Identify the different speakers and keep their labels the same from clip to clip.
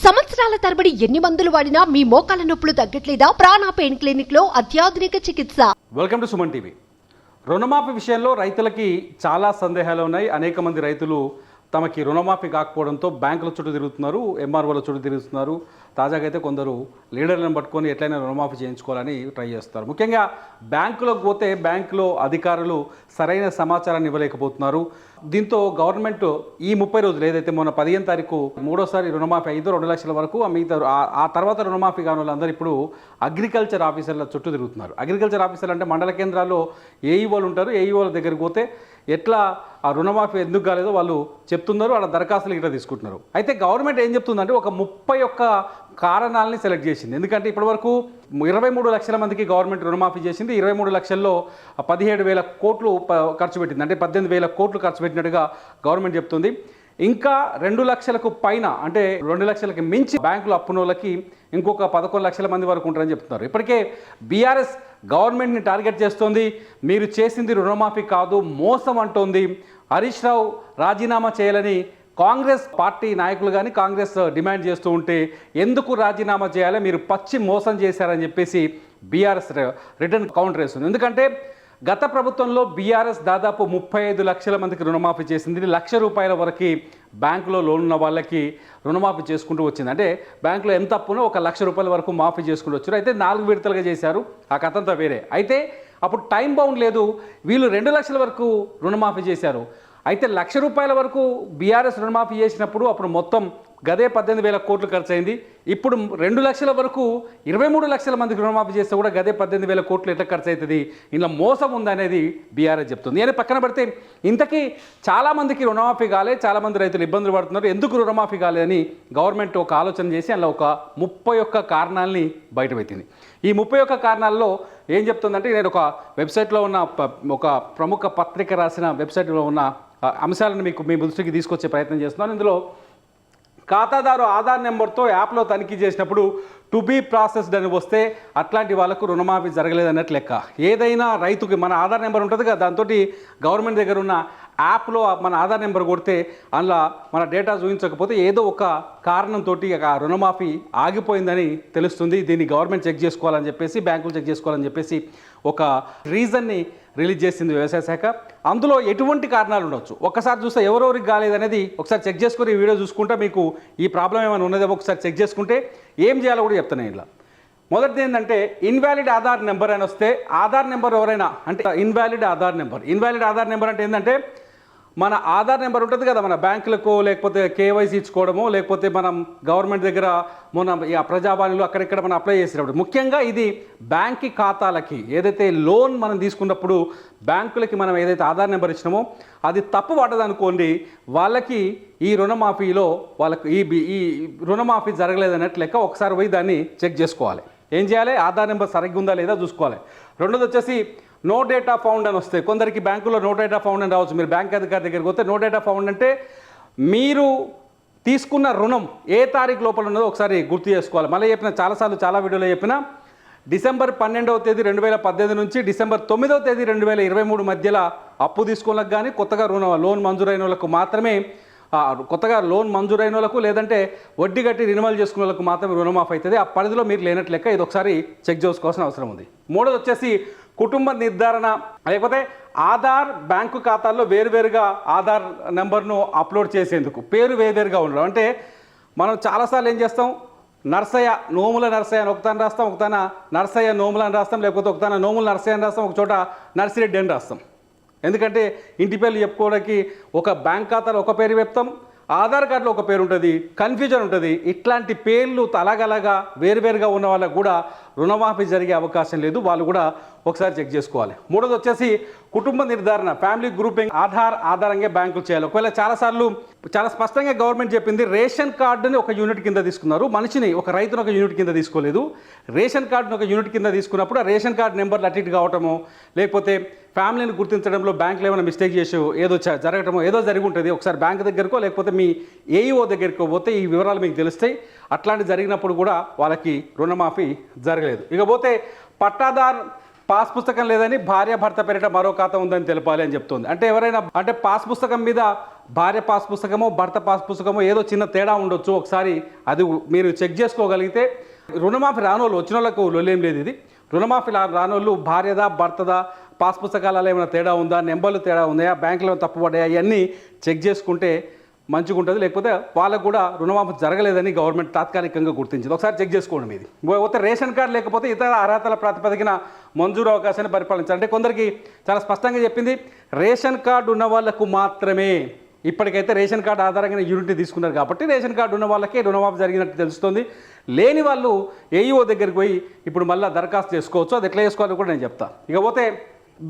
Speaker 1: సంవత్సరాల తరబడి ఎన్ని మందులు వాడినా మీ మోకాల నొప్పులు తగ్గట్లేదా? ప్రాణ పెయిన్ క్లినిక్ లో అత్యాధునిక చికిత్స.
Speaker 2: Welcome to Suman TV. రుణమాఫీ విషయంలో రైతులకి చాలా సందేహాలు ఉన్నాయి. అనేక మంది రైతులు తమకి రుణమాఫీ కాకపోవడంతో బ్యాంకుల చుట్టూ తిరుగుతున్నారు, ఎంఆర్ఓల చుట్టూ తిరుగుతున్నారు. తాజాగా అయితే కొందరు లీడర్లను పట్టుకొని ఎట్లయినా రుణమాఫీ చేయించుకోవాలని ట్రై చేస్తారు. ముఖ్యంగా బ్యాంకులకు పోతే బ్యాంకులో అధికారులు సరైన సమాచారాన్ని ఇవ్వలేకపోతున్నారు. దీంతో గవర్నమెంట్ ఈ 30 రోజులు ఏదైతే మొన్న 15 తారీఖు మూడోసారి రుణమాఫీ అయిందో 2 లక్షల వరకు, మిగతా ఆ తర్వాత రుణమాఫీ కాని వాళ్ళందరూ ఇప్పుడు అగ్రికల్చర్ ఆఫీసర్ల చుట్టూ తిరుగుతున్నారు. అగ్రికల్చర్ ఆఫీసర్లు అంటే మండల కేంద్రాల్లో ఏఈఓలు ఉంటారు. ఏఈఓల దగ్గరికి పోతే ఎట్లా ఆ రుణమాఫీ ఎందుకు కాలేదో వాళ్ళు చెప్తున్నారు. వాళ్ళ దరఖాస్తులు ఇట్లా తీసుకుంటున్నారు. అయితే గవర్నమెంట్ ఏం చెప్తుందంటే ఒక 31 కారణాలని సెలెక్ట్ చేసింది. ఎందుకంటే ఇప్పటివరకు 23 లక్షల మందికి గవర్నమెంట్ రుణమాఫీ చేసింది. 23 లక్షల్లో 17,000 కోట్లు ఖర్చు పెట్టింది. అంటే 18,000 కోట్లు ఖర్చు పెట్టినట్టుగా గవర్నమెంట్ చెప్తుంది. ఇంకా 2 లక్షలకు పైన, అంటే 2 లక్షలకి మించి బ్యాంకులు అప్పునోళ్ళకి ఇంకొక 11 లక్షల మంది వరకు ఉంటారని చెప్తున్నారు. ఇప్పటికే బీఆర్ఎస్ గవర్నమెంట్ని టార్గెట్ చేస్తోంది. మీరు చేసింది రుణమాఫీ కాదు, మోసం అంటోంది. హరీష్ రావు రాజీనామా చేయాలని కాంగ్రెస్ పార్టీ నాయకులు కానీ కాంగ్రెస్ డిమాండ్ చేస్తూ ఉంటే ఎందుకు రాజీనామా చేయాలి, మీరు పచ్చి మోసం చేశారని చెప్పేసి బీఆర్ఎస్ రిటర్న్ కౌంటర్ వేస్తుంది. ఎందుకంటే గత ప్రభుత్వంలో బీఆర్ఎస్ దాదాపు 35 లక్షల మందికి రుణమాఫీ చేసింది. ₹1,00,000 వరకు బ్యాంకులో లోన్ ఉన్న వాళ్ళకి రుణమాఫీ చేసుకుంటూ వచ్చింది. అంటే బ్యాంకులో ఎంత అప్పునో ₹1,00,000 వరకు మాఫీ చేసుకుంటూ వచ్చారు. అయితే 4 విడతలుగా చేశారు. ఆ కథంతా వేరే. అయితే అప్పుడు టైం బౌండ్ లేదు. వీళ్ళు 2 లక్షల వరకు రుణమాఫీ చేశారు. అయితే ₹1,00,000 వరకు బీఆర్ఎస్ రుణమాఫీ చేసినప్పుడు అప్పుడు మొత్తం గదే 18,000 కోట్లు ఖర్చు అయింది. ఇప్పుడు 2 లక్షల వరకు 23 లక్షల మందికి రుణమాఫీ చేస్తే కూడా గదే 18,000 కోట్లు ఎట్లా ఖర్చు అవుతుంది? ఇందులో మోసం ఉందనేది బీఆర్ఎస్ చెప్తుంది. అని పక్కన పెడితే ఇంతకీ చాలామందికి రుణమాఫీ కాలే, చాలామంది రైతులు ఇబ్బందులు పడుతున్నారు. ఎందుకు రుణమాఫీ కాలేదని గవర్నమెంట్ ఒక ఆలోచన చేసి అందులో ఒక 31 కారణాలని బయటపెట్టింది. ఈ 31 కారణాల్లో ఏం చెప్తుందంటే, నేను ఒక వెబ్సైట్లో ఉన్న ఒక ప్రముఖ పత్రిక రాసిన వెబ్సైట్లో ఉన్న అంశాలను మీ దృష్టికి తీసుకొచ్చే ప్రయత్నం చేస్తున్నాను. ఇందులో ఖాతాదారు ఆధార్ నెంబర్తో యాప్లో తనిఖీ చేసినప్పుడు టు బీ ప్రాసెస్డ్ అని వస్తే అట్లాంటి వాళ్ళకు రుణమాఫీ జరగలేదన్నట్టు లెక్క. ఏదైనా రైతుకి మన ఆధార్ నెంబర్ ఉంటుంది కదా, దాంతో గవర్నమెంట్ దగ్గర ఉన్న యాప్లో మన ఆధార్ నెంబర్ కొడితే అందులో మన డేటా చూపించకపోతే ఏదో ఒక కారణంతో ఆ రుణమాఫీ ఆగిపోయిందని తెలుస్తుంది. దీన్ని గవర్నమెంట్ చెక్ చేసుకోవాలని చెప్పేసి, బ్యాంకులు చెక్ చేసుకోవాలని చెప్పేసి ఒక రీజన్ని రిలీజ్ చేసింది వ్యవసాయ శాఖ. అందులో ఎటువంటి కారణాలు ఉండొచ్చు, ఒక్కసారి చూస్తే ఎవరెవరికి కాలేదనేది ఒకసారి చెక్ చేసుకుని ఈ వీడియో చూసుకుంటే మీకు ఈ ప్రాబ్లం ఏమైనా ఉన్నదేమో ఒకసారి చెక్ చేసుకుంటే ఏం చేయాలో కూడా చెప్తున్నాను. ఇలా మొదటిది ఏంటంటే ఇన్వాలిడ్ ఆధార్ నెంబర్ అని వస్తే, ఆధార్ నెంబర్ ఎవరైనా అంటే invalid Aadhaar number. Invalid Aadhaar number అంటే ఏంటంటే మన ఆధార్ నెంబర్ ఉంటుంది కదా, మన బ్యాంకులకు లేకపోతే కేవైసీ ఇచ్చుకోవడమో, లేకపోతే మనం గవర్నమెంట్ దగ్గర మొన్న ప్రజావాణిలో అక్కడిక్కడ మనం అప్లై చేసేటప్పుడు, ముఖ్యంగా ఇది బ్యాంక్ ఖాతాలకి ఏదైతే లోన్ మనం తీసుకున్నప్పుడు బ్యాంకులకి మనం ఏదైతే ఆధార్ నెంబర్ ఇచ్చినామో అది తప్పు పడ్డదనుకోండి, వాళ్ళకి ఈ రుణమాఫీలో వాళ్ళకి ఈ రుణమాఫీ జరగలేదన్నట్టు లెక్క. ఒకసారి పోయి దాన్ని చెక్ చేసుకోవాలి. ఏం చేయాలి? ఆధార్ నెంబర్ సరిగ్గా ఉందా లేదా చూసుకోవాలి. రెండోది వచ్చేసి నో డేటా ఫౌండ్ అని వస్తాయి. కొందరికి బ్యాంకులో నో డేటా ఫౌండ్ అని రావచ్చు. మీరు బ్యాంక్ అధికారి దగ్గరికి పోతే నో డేటా ఫౌండ్ అంటే మీరు తీసుకున్న రుణం ఏ తారీఖు లోపల ఉన్నదో ఒకసారి గుర్తు చేసుకోవాలి. మళ్ళీ చెప్పిన చాలాసార్లు చాలా వీడియోలో చెప్పిన డిసెంబర్ 12వ తేదీ 2018 నుంచి డిసెంబర్ 9వ తేదీ 2023 మధ్యలో అప్పు తీసుకున్నకు కానీ కొత్తగా లోన్ మంజూరైన వాళ్ళకు మాత్రమే, కొత్తగా లోన్ మంజూరైన వాళ్ళకు లేదంటే వడ్డీ కట్టి రినివల్ చేసుకున్న వాళ్ళకు మాత్రమే రుణమాఫీ అవుతుంది. ఆ పరిధిలో మీరు లేనట్లు లెక్క. ఇది ఒకసారి చెక్ చేసుకోవాల్సిన అవసరం ఉంది. మూడోది వచ్చేసి కుటుంబ నిర్ధారణ, లేకపోతే ఆధార్ బ్యాంకు ఖాతాల్లో వేరువేరుగా ఆధార్ నెంబర్ను అప్లోడ్ చేసేందుకు పేరు వేరువేరుగా ఉండడం. అంటే మనం చాలాసార్లు ఏం చేస్తాం, నర్సయ్య నోముల నర్సయ్య అని ఒకతాన రాస్తాం, ఒకతాన నర్సయ్య నోముల అని రాస్తాం, లేకపోతే ఒకతాన నోముల నర్సయ్య అని రాస్తాం, ఒక చోట నర్సిరెడ్డి అని రాస్తాం. ఎందుకంటే ఇంటి పేర్లు చెప్పుకోవడానికి ఒక బ్యాంక్ ఖాతాలో ఒక పేరు చెప్తాం, ఆధార్ కార్డులో ఒక పేరు ఉంటుంది, కన్ఫ్యూజన్ ఉంటుంది. ఇట్లాంటి పేర్లు అలాగలాగా వేరువేరుగా ఉన్న వాళ్ళకు కూడా రుణమాఫీ జరిగే అవకాశం లేదు. వాళ్ళు కూడా ఒకసారి చెక్ చేసుకోవాలి. మూడోది వచ్చేసి కుటుంబ నిర్ధారణ, ఫ్యామిలీ గ్రూపింగ్ ఆధారంగా బ్యాంకులు చేయాలి. ఒకవేళ చాలా స్పష్టంగా గవర్నమెంట్ చెప్పింది, రేషన్ కార్డుని ఒక యూనిట్ కింద తీసుకున్నారు, మనిషిని ఒక రైతును ఒక యూనిట్ కింద తీసుకోలేదు. రేషన్ కార్డుని ఒక యూనిట్ కింద తీసుకున్నప్పుడు ఆ రేషన్ కార్డు నెంబర్లు అటు ఇటు కావటము, లేకపోతే ఫ్యామిలీని గుర్తించడంలో బ్యాంకులు ఏమైనా మిస్టేక్ చేసి ఏదో జరగటమో ఏదో జరిగి ఉంటుంది. ఒకసారి బ్యాంక్ దగ్గరకో లేకపోతే మీ ఏఈఓ దగ్గరికి పోతే ఈ వివరాలు మీకు తెలుస్తాయి. అట్లాంటి జరిగినప్పుడు కూడా వాళ్ళకి రుణమాఫీ జరగలేదు. ఇకపోతే పట్టాదార్ పాస్ పుస్తకం లేదని భార్య భర్త పేరిట మరో ఖాతా ఉందని తెలపాలి అని చెప్తుంది. అంటే ఎవరైనా అంటే పాస్ పుస్తకం మీద భార్య పాస్ పుస్తకమో భర్త పాస్ పుస్తకమో ఏదో చిన్న తేడా ఉండొచ్చు, ఒకసారి అది మీరు చెక్ చేసుకోగలిగితే రుణమాఫీ రానోళ్ళు వచ్చిన వాళ్ళకు లొల్లేం లేదు. ఇది రుణమాఫీ రానోళ్ళు భార్యదా భర్తదా పాస్ పుస్తకాలలో ఏమైనా తేడా ఉందా, నెంబర్లు తేడా ఉన్నాయా, బ్యాంకులో తప్పుపడ్డాయా, ఇవన్నీ చెక్ చేసుకుంటే మంచిగా ఉంటుంది. లేకపోతే వాళ్ళకు కూడా రుణమాఫీ జరగలేదని గవర్నమెంట్ తాత్కాలికంగా గుర్తించింది. ఒకసారి చెక్ చేసుకోండి మీది. పోతే రేషన్ కార్డు లేకపోతే ఇతర అర్హతల ప్రాతిపదికన మంజూరు అవకాశాన్ని పరిపాలించాలి. అంటే కొందరికి చాలా స్పష్టంగా చెప్పింది, రేషన్ కార్డు ఉన్న వాళ్ళకు మాత్రమే. ఇప్పటికైతే రేషన్ కార్డు ఆధారంగా యూనిట్ని తీసుకున్నారు కాబట్టి రేషన్ కార్డు ఉన్న వాళ్ళకే రుణమాఫీ జరిగినట్టు తెలుస్తుంది. లేని వాళ్ళు ఏఈఓ దగ్గరికి పోయి ఇప్పుడు మళ్ళీ దరఖాస్తు చేసుకోవచ్చు. అది ఎట్లా చేసుకోవాలో కూడా నేను చెప్తాను. ఇకపోతే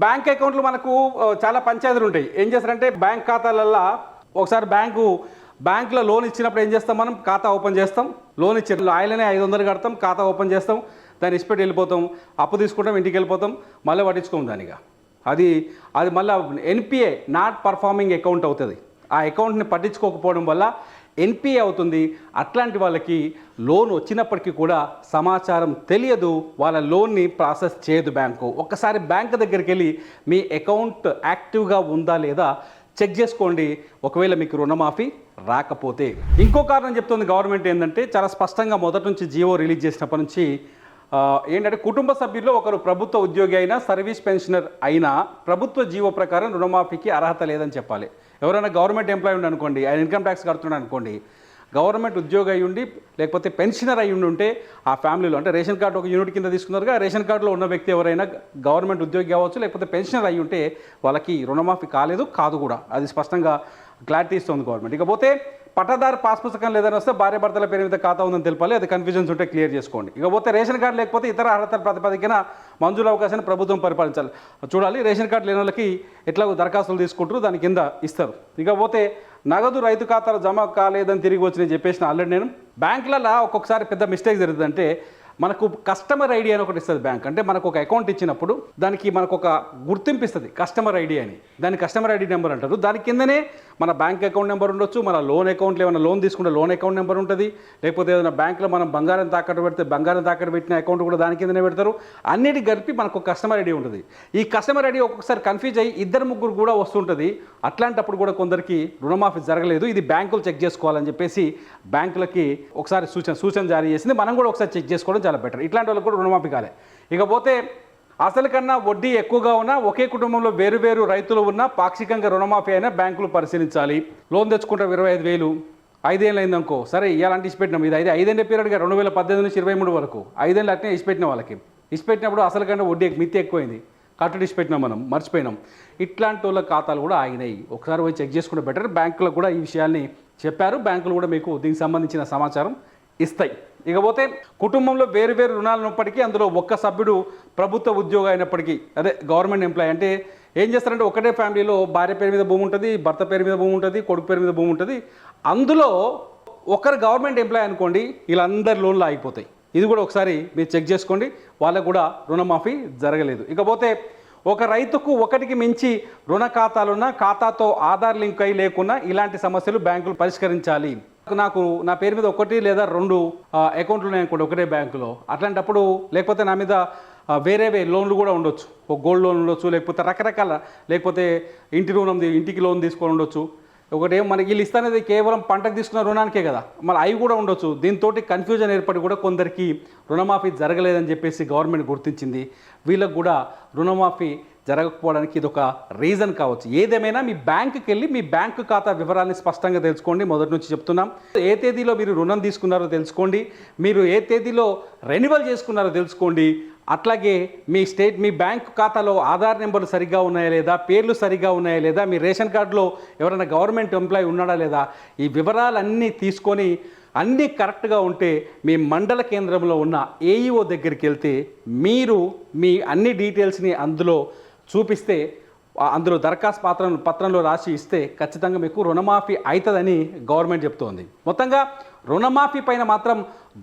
Speaker 2: బ్యాంక్ అకౌంట్లు మనకు చాలా పంచాయతీలు ఉంటాయి. ఏం చేస్తారంటే బ్యాంక్ ఖాతాలల్లో ఒకసారి బ్యాంకులో లోన్ ఇచ్చినప్పుడు ఏం చేస్తాం, మనం ఖాతా ఓపెన్ చేస్తాం. లోన్ ఇచ్చి ఆయననే 500 కడతాం, ఖాతా ఓపెన్ చేస్తాం, దాన్ని ఇచ్చిపెట్టి వెళ్ళిపోతాం, అప్పు తీసుకుంటాం, ఇంటికి వెళ్ళిపోతాం, మళ్ళీ పట్టించుకోం దానిగా. అది మళ్ళీ ఎన్పిఏ నాట్ పర్ఫార్మింగ్ అకౌంట్ అవుతుంది. ఆ అకౌంట్ని పట్టించుకోకపోవడం వల్ల ఎన్పిఏ అవుతుంది. అట్లాంటి వాళ్ళకి లోన్ వచ్చినప్పటికీ కూడా సమాచారం తెలియదు, వాళ్ళ లోన్ని ప్రాసెస్ చేయదు బ్యాంకు. ఒక్కసారి బ్యాంకు దగ్గరికి వెళ్ళి మీ అకౌంట్ యాక్టివ్గా ఉందా లేదా చెక్ చేసుకోండి, ఒకవేళ మీకు రుణమాఫీ రాకపోతే. ఇంకో కారణం చెప్తుంది గవర్నమెంట్ ఏంటంటే, చాలా స్పష్టంగా మొదటి నుంచి జీవో రిలీజ్ చేసినప్పటి నుంచి ఏంటంటే కుటుంబ సభ్యుల్లో ఒకరు ప్రభుత్వ ఉద్యోగి అయినా సర్వీస్ పెన్షనర్ అయినా ప్రభుత్వ జీవో ప్రకారం రుణమాఫీకి అర్హత లేదని చెప్పాలి. ఎవరైనా గవర్నమెంట్ ఎంప్లాయీ ఉండి అనుకోండి, ఆయన ఇన్కమ్ ట్యాక్స్ కడుతున్నాడు అనుకోండి, గవర్నమెంట్ ఉద్యోగి అయి ఉండి లేకపోతే పెన్షనర్ అయి ఉంటే ఆ ఫ్యామిలీలో అంటే రేషన్ కార్డు ఒక యూనిట్ కింద తీసుకున్నారుగా, రేషన్ కార్డులో ఉన్న వ్యక్తి ఎవరైనా గవర్నమెంట్ ఉద్యోగి కావచ్చు లేకపోతే పెన్షనర్ అయి ఉంటే వాళ్ళకి రుణమాఫీ కాదు కూడా. అది స్పష్టంగా క్లారిటీ ఇస్తుంది గవర్నమెంట్. ఇకపోతే పట్టాదారు పాస్ పుస్తకం లేదని వస్తే భార్య భర్తల పేరు మీద ఖాతా ఉందని తెలపాలి. అది కన్ఫ్యూజన్స్ ఉంటే క్లియర్ చేసుకోండి. ఇకపోతే రేషన్ కార్డు లేకపోతే ఇతర అర్హతల ప్రాతిపదికన మంజూరు అవకాశాన్ని ప్రభుత్వం పరిపాలించాలి. చూడాలి రేషన్ కార్డు లేని వాళ్ళకి ఎట్లా దరఖాస్తులు తీసుకుంటారు, దాని కింద ఇస్తారు. ఇకపోతే నగదు రైతు ఖాతాలు జమ కాలేదని తిరిగి వచ్చి నేను చెప్పేసిన ఆల్రెడీ. నేను బ్యాంకులలో ఒక్కొక్కసారి పెద్ద మిస్టేక్ జరుగుతుంది. అంటే మనకు కస్టమర్ ఐడి అని ఒకటి ఇస్తుంది బ్యాంక్. అంటే మనకు ఒక అకౌంట్ ఇచ్చినప్పుడు దానికి మనకు ఒక గుర్తింపు ఇస్తుంది, కస్టమర్ ఐడి అని. దాన్ని కస్టమర్ ఐడి నెంబర్ అంటారు. దాని కిందనే మన బ్యాంక్ అకౌంట్ నెంబర్ ఉండొచ్చు, మన లోన్ అకౌంట్లో ఏమైనా లోన్ తీసుకుంటే లోన్ అకౌంట్ నెంబర్ ఉంటుంది, లేకపోతే ఏదైనా బ్యాంకులో మనం బంగారం తాకట్టు పెడితే బంగారం తాకట్టు పెట్టిన అకౌంట్ కూడా దాని కిందనే పెడతారు. అన్నిటి కలిపి మనకు ఒక కస్టమర్ ఐడి ఉంటుంది. ఈ కస్టమర్ ఐడి ఒక్కొక్కసారి కన్ఫ్యూజ్ అయ్యి 2-3 కూడా వస్తుంటుంది. అట్లాంటప్పుడు కూడా కొందరికి రుణమాఫీ జరగలేదు, ఇది బ్యాంకులు చెక్ చేసుకోవాలని చెప్పేసి బ్యాంకులకి ఒకసారి సూచన జారీ చేసింది. మనం కూడా ఒకసారి చెక్ చేసుకోవడం చాలా బెటర్. ఇట్లాంటి వాళ్ళకి కూడా రుణమాఫీ కాలే. ఇకపోతే అసలు కన్నా వడ్డీ ఎక్కువగా ఉన్నా ఒకే కుటుంబంలో వేరు రైతులు ఉన్నా పాక్షికంగా రుణమాఫీ అయినా బ్యాంకులు పరిశీలించాలి. లోన్ తెచ్చుకుంటే 25,000 5 ఏళ్ళు అయిందనుకో, సరే ఇలాంటి ఇచ్చిపెట్టినాం. ఇది 5 పీరియడ్గా 2018 నుంచి 23 వరకు 5 ఏళ్ళు అట్నే ఇచ్చిపెట్టిన వాళ్ళకి. ఇచ్చిపెట్టినప్పుడు అసలు కన్నా వడ్డీ మితి ఎక్కువైంది, కట్టుడు ఇచ్చిపెట్టినాం, మనం మర్చిపోయినాం. ఇట్లాంటి వాళ్ళ ఖాతాలు కూడా ఆగినాయి. ఒకసారి పోయి చెక్ చేసుకుంటే బెటర్. బ్యాంకులకు కూడా ఈ విషయాల్ని చెప్పారు. బ్యాంకులు కూడా మీకు దీనికి సంబంధించిన సమాచారం ఇస్తాయి. ఇకపోతే కుటుంబంలో వేరు రుణాలు ఉన్నప్పటికీ అందులో ఒక్క సభ్యుడు ప్రభుత్వ ఉద్యోగం అయినప్పటికీ, అదే గవర్నమెంట్ ఎంప్లాయీ అంటే ఏం చేస్తారంటే ఒకటే ఫ్యామిలీలో భార్య పేరు మీద భూమి ఉంటుంది, భర్త పేరు మీద భూమి ఉంటుంది, కొడుకు పేరు మీద భూమి ఉంటుంది. అందులో ఒకరు గవర్నమెంట్ ఎంప్లాయీ అనుకోండి, వీళ్ళందరి లోన్లు ఆగిపోతాయి. ఇది కూడా ఒకసారి మీరు చెక్ చేసుకోండి, వాళ్ళకు కూడా రుణమాఫీ జరగలేదు. ఇకపోతే ఒక రైతుకు ఒకటికి మించి రుణ ఖాతాలున్న ఖాతాతో ఆధార్ లింక్ అయి లేకున్నా ఇలాంటి సమస్యలు బ్యాంకులు పరిష్కరించాలి. నాకు నా పేరు మీద 1 లేదా 2 అకౌంట్లు ఉన్నాయనుకోండి ఒకటే బ్యాంకులో, అట్లాంటప్పుడు లేకపోతే నా మీద వేరే లోన్లు కూడా ఉండొచ్చు. ఒక గోల్డ్ లోన్ ఉండొచ్చు, లేకపోతే రకరకాల, లేకపోతే ఇంటికి లోన్ తీసుకొని ఉండొచ్చు. ఒకటి మనకి వీళ్ళు ఇస్తానేది కేవలం పంటకు తీసుకున్న రుణానికే కదా, మళ్ళీ అవి కూడా ఉండొచ్చు. దీంతో కన్ఫ్యూజన్ ఏర్పడి కూడా కొందరికి రుణమాఫీ జరగలేదని చెప్పేసి గవర్నమెంట్ గుర్తించింది. వీళ్ళకు కూడా రుణమాఫీ జరగకపోవడానికి ఇది ఒక రీజన్ కావచ్చు. ఏదేమైనా మీ బ్యాంకుకి వెళ్ళి మీ బ్యాంకు ఖాతా వివరాలని స్పష్టంగా తెలుసుకోండి. మొదటి నుంచి చెప్తున్నాం, ఏ తేదీలో మీరు రుణం తీసుకున్నారో తెలుసుకోండి, మీరు ఏ తేదీలో రెన్యువల్ చేసుకున్నారో తెలుసుకోండి. అట్లాగే మీ బ్యాంకు ఖాతాలో ఆధార్ నెంబర్లు సరిగ్గా ఉన్నాయా లేదా, పేర్లు సరిగ్గా ఉన్నాయా లేదా, మీ రేషన్ కార్డులో ఎవరైనా గవర్నమెంట్ ఎంప్లాయీ ఉన్నాడా లేదా, ఈ వివరాలన్నీ తీసుకొని అన్నీ కరెక్ట్గా ఉంటే మీ మండల కేంద్రంలో ఉన్న ఏఈఓ దగ్గరికి వెళ్తే మీరు మీ అన్ని డీటెయిల్స్ని అందులో చూపిస్తే, అందులో దరఖాస్తు పత్రంలో రాసి ఇస్తే ఖచ్చితంగా మీకు రుణమాఫీ అవుతుందని గవర్నమెంట్ చెప్తోంది. మొత్తంగా రుణమాఫీ పైన మాత్రం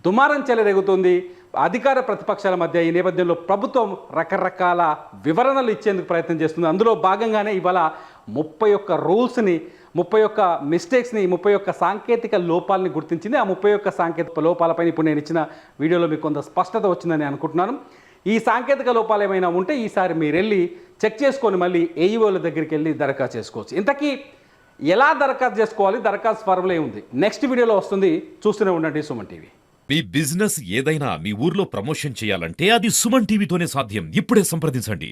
Speaker 2: దుమారం చెలరేగుతుంది అధికార ప్రతిపక్షాల మధ్య. ఈ నేపథ్యంలో ప్రభుత్వం రకరకాల వివరణలు ఇచ్చేందుకు ప్రయత్నం చేస్తుంది. అందులో భాగంగానే ఇవాళ 31 రూల్స్ని, 31 మిస్టేక్స్ని, 31 సాంకేతిక లోపాలని గుర్తించింది. ఆ 31 సాంకేతిక లోపాలపైన ఇప్పుడు నేను ఇచ్చిన వీడియోలో మీకు కొంత స్పష్టత వచ్చిందని అనుకుంటున్నాను. ఈ సాంకేతిక లోపాలు ఏమైనా ఉంటే ఈసారి మీరు వెళ్ళి చెక్ చేసుకొని మళ్ళీ ఏఈఓల దగ్గరికి వెళ్ళి దరఖాస్తు చేసుకోవచ్చు. ఇంతకీ ఎలా దరఖాస్తు చేసుకోవాలి, దరఖాస్తు ఫార్ములా ఏముంది, నెక్స్ట్ వీడియోలో వస్తుంది. చూస్తూనే ఉండండి సుమన్ టీవీ.
Speaker 3: మీ బిజినెస్ ఏదైనా మీ ఊర్లో ప్రమోషన్ చేయాలంటే అది సుమన్ టీవీతోనే సాధ్యం. ఇప్పుడే సంప్రదించండి.